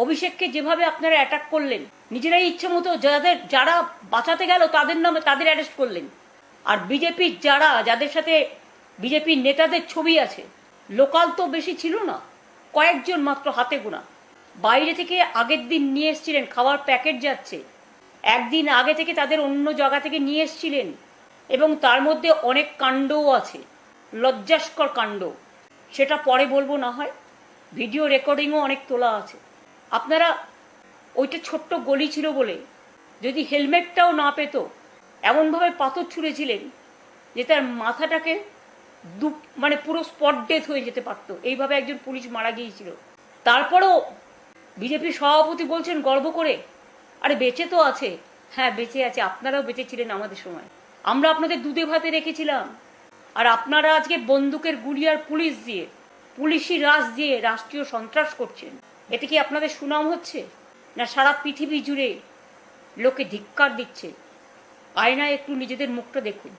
অভিষেককে যেভাবে আপনারা অ্যাটাক করলেন, নিজেরাই ইচ্ছে মতো যারা বাঁচাতে গেল তাদের নামে তাদের অ্যারেস্ট করলেন। আর বিজেপির যাদের সাথে বিজেপির নেতাদের ছবি আছে, লোকাল তো বেশি ছিল না, কয়েকজন মাত্র হাতে গোনা। বাইরে থেকে আগের দিন নিয়ে এসছিলেন, খাবার প্যাকেট যাচ্ছে, একদিন আগে থেকে তাদের অন্য জায়গা থেকে নিয়ে এসছিলেন, এবং তার মধ্যে অনেক কাণ্ডও আছে, লজ্জাস্কর কাণ্ড। সেটা পরে বলবো না হয়, ভিডিও রেকর্ডিংও অনেক তোলা আছে। আপনারা ওইটা ছোট্ট গলি ছিল বলে যদি হেলমেটটাও না পেত, এমনভাবে পাথর ছুঁড়েছিলেন যে তার মাথাটাকে মানে পুরো স্পট ডেথ হয়ে যেতে পারতো। এইভাবে একজন পুলিশ মারা গিয়েছিল। তারপরেও বিজেপি সভাপতি বলছেন গর্ব করে, আরে বেঁচে তো আছে। হ্যাঁ বেঁচে আছে, আপনারাও বেঁচে ছিলেন আমাদের সময়, আমরা আপনাদের দুধে ভাতে রেখেছিলাম। আর আপনারা আজকে বন্দুকের গুলি আর পুলিশি রাজ দিয়ে রাষ্ট্রীয় সন্ত্রাস করছেন। এতে কি আপনাদের সুনাম হচ্ছে? না সারা পৃথিবী জুড়ে লোকে ধিক্কার দিচ্ছে? আয়নায় একটু নিজেদের মুখটা দেখুন।